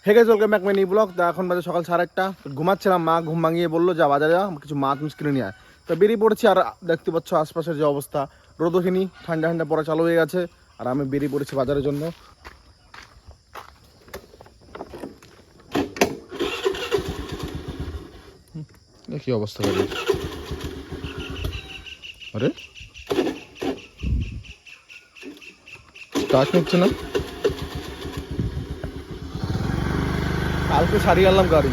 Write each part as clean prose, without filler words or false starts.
Hey guys, welcome back my new blog. তো এখন বাজে সকাল 8:30। ঘুমাচ্ছিলাম, মা ঘুম ভাঙিয়ে বললো যা বাজারে যা, কিছু মাছ কিনে নিয়ে আয়। তো বেরিয়ে পড়েছি। আর দেখতে পাচ্ছ আশপাশের যে অবস্থা, রোদ ওঠেনি, ঠান্ডা ঠান্ডা পড়া চালু হয়ে গেছে। আর আমি বেরিয়ে পড়েছি বাজারের জন্য। কি অবস্থা গাড়ি, আরে স্টার্ট নিচ্ছে না। কালকে সারিয়ে আনলাম গাড়ি,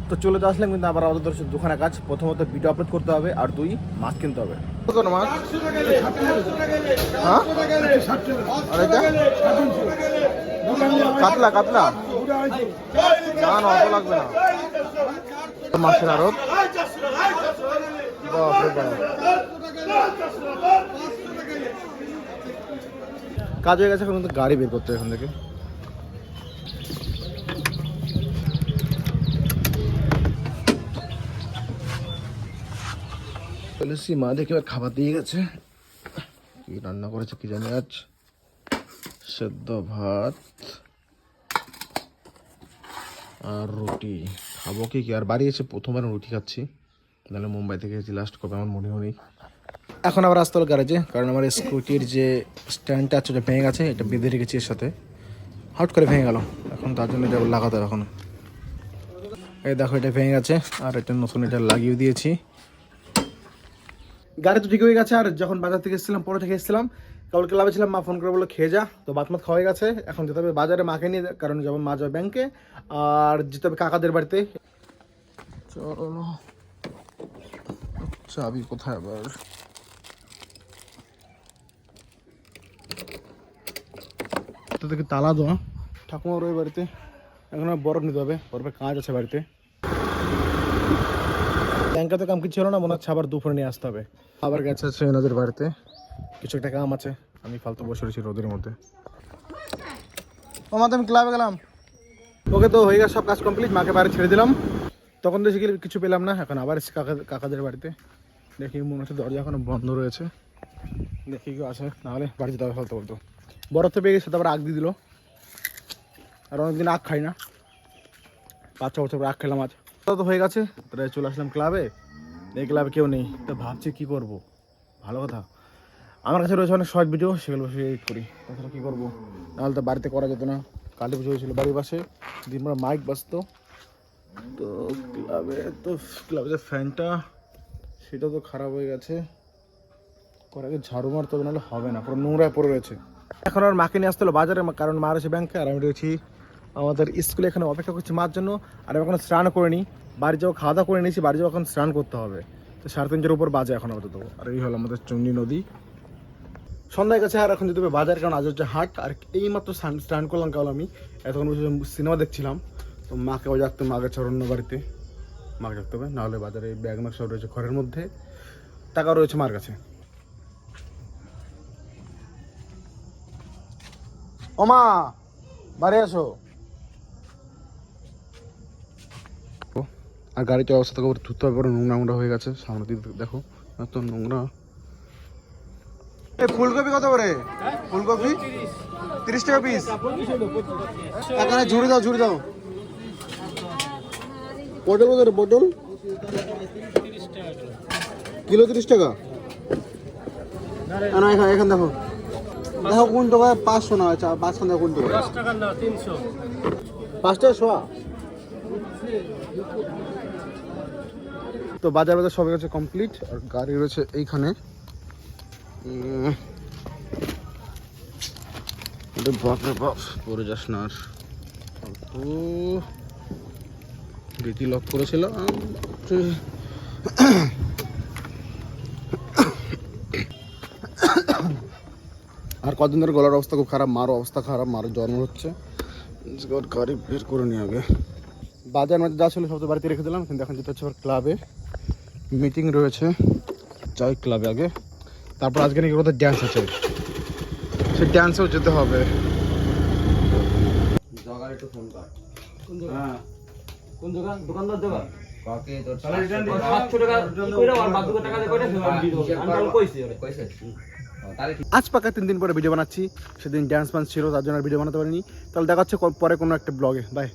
তো চলে আসলাম। কিন্তু আবার আমাদের দোকানে কাজ, প্রথমত ভিডিও আপলোড করতে হবে, আর দুই মাছ কিনতে হবে। কত মাছ? হ্যাঁ, আর এটা কাতলা কাতলা না না, অত লাগবে না। মাছের আড়ত, কাজ হয়ে গেছে। এখন কিন্তু গাড়ি বের করতে হবে এখান থেকে। মা দেখে খাবার দিয়ে গেছে। কি রান্না করেছে কি জানি আজ, সেদ্ধ ভাত আর রুটি। খাবো কি আর বাড়ি এসে প্রথমবার রুটি খাচ্ছি, নাহলে মুম্বাই থেকে গেছি লাস্ট কবে আমার মনে হয়নি। এখন আবার আসতে হলো গ্যারেজে, কারণ আমার স্কুটির যে স্ট্যান্ডটা আছে ওটা ভেঙে গেছে। এটা বেঁধে রেখেছি এর সাথে, হট করে ভেঙে গেল। এখন তার জন্য এটা লাগাতে হবে। এখন এই দেখো, এটা ভেঙে গেছে আর এটা নতুন এটা লাগিয়ে দিয়েছি। গাড়ি তো ঠিক হয়ে গেছে। আর যখন বাজার থেকে এসেছিলাম, পরে থেকে এসেছিলাম, কেবল ক্লাবে ছিলাম, মা ফোন করে বললো খেয়ে যা। তো ভাত মাত খাওয়া গেছে, এখন যেতে হবে বাজারে মাকে নিয়ে, কারণ যাবো মা যাবে ব্যাংকে, আর যেতে হবে কাকাদের বাড়িতে। চলো, চাবি কোথায় আবার? তো দেখি তালা দেওয়া, ঠাকুমার ওই বাড়িতে। এখন বরফ নিতে হবে, বরফের কাজ আছে বাড়িতে। ব্যাংকে তো কাম কিছু ছিল না, মনে হচ্ছে আবার দুপুরে নিয়ে আসতে হবে। আবার গেছে আছে এনাদের বাড়িতে, কিছু একটা কাম আছে। আমি ফালতু বসে রয়েছি রোদের মধ্যে। আমার আমি ক্লাবে গেলাম। ওকে, তো হয়ে গেছে সব কাজ কমপ্লিট। মাকে বাড়ি ছেড়ে দিলাম, তখন দেখি কিছু পেলাম না। এখন আবার এসেছি কাকাদের বাড়িতে। দেখি মনে হচ্ছে দরজা এখনো বন্ধ রয়েছে, দেখি কেউ আসে, নাহলে বাড়ি যেতে হবে ফালতু বলতো। বরফ তো পেয়ে গেছে, তারপর আগ দিয়ে দিল। আর অনেকদিন আগ খাই না, 5-6 বছর পর আগ খেলাম আজ। তো হয়ে গেছে, তাই চলে আসলাম ক্লাবে। এই ক্লাবে কেউ নেই, তো ভাবছি কী করবো। ভালো কথা, আমার কাছে রয়েছে অনেক শর্ট ভিডিও, সেগুলো বসে এডিট করি। তাছাড়া কী করবো, নাহলে তো বাড়িতে করা যেত না। কালী পুজো হয়েছিল বাড়ির পাশে, দিনভর মাইক বাজতো। তো ক্লাবে যে ফ্যানটা, সেটা তো খারাপ হয়ে গেছে। করে আগে ঝাড়ু মারতে হবে, নাহলে হবে না, পুরো নোংরা পড়ে রয়েছে। এখন আর মাকে নিয়ে আসতে হলো বাজারে, কারণ মা রয়েছে ব্যাংকে, আর আমি রয়েছি আমাদের স্কুলে। এখানে অপেক্ষা করছি মার জন্য। আর আমি এখন স্নান করে নিই, বাড়ি যাবো, খাওয়া দাওয়া করে নিয়েছি, বাড়ি যাবো, এখন স্নান করতে হবে। তো 3:30-এর উপর বাজে এখন আপাতত। আর এই হলো আমাদের চুন্ডি নদী, সন্ধ্যায় গেছে। আর এখন যেতে হবে বাজার, কারণ আজ হচ্ছে হাট। আর এইমাত্র স্নান করলাম কাল আমি, এতক্ষণ বসে সিনেমা দেখছিলাম। তো মাকে ওই রাখতে, মা গেছে অন্য বাড়িতে, মাকে রাখতে হবে, নাহলে বাজারে ব্যাগ ম্যাগ সব রয়েছে ঘরের মধ্যে, টাকা রয়েছে মার কাছে। ও মা, বাড়ি আসো। আর গাড়িতে অবস্থা থেকে ধুতে হবে, নোংরা নোংরা হয়ে গেছে। সামনে দিকে দেখো, এত নোংরা। এই ফুলকপি কত করে? ফুলকপি 30 টাকা পিস। এখানে ঝুড়ি দাও, ঝুড়ি দাও। পটল কত? পটল কিলো 30 টাকা। না এখানে দেখো, দেখো কোন টাকা 500 না, আচ্ছা 500 দেখো কোন টাকা? 10 টাকা না, 300। 5 টাকা শোয়া। তো বাজার সব কিছু কমপ্লিট, আর গাড়ি রয়েছে এইখানে। বাপরে বাপ, পরে যাস না। আর রীতি লক করেছিল। আর কদিন ধরে গলার অবস্থা খুব খারাপ, মারও অবস্থা খারাপ, মারও জ্বর হচ্ছে। গাড়ি বের করে নিয়ে আগে। বাজার মধ্যে যা ছিল সব তো বাড়িতে রেখে দিলাম, কিন্তু এখন যেতে হচ্ছে আবার ক্লাবে, মিটিং রয়েছে। যাই ক্লাবে আগে, তারপর আজকে নাকি কোথাও ড্যান্স আছে, সেই ড্যান্সেও যেতে হবে। কোন দোকান? দোকানদার দোকান কাকে তোর 700 টাকা কইরা আর বাকি টাকা দিয়ে কইরা আমি কইছি ওরে কইছে তাহলে আজ পাকা 3 দিন পরে ভিডিও বানাচ্ছি, সেদিন ড্যান্স ম্যান্স ছিল তার জন্য ভিডিও বানাতে পারিনি। তাহলে দেখা হচ্ছে পরে কোনো একটা ব্লগে, বাই।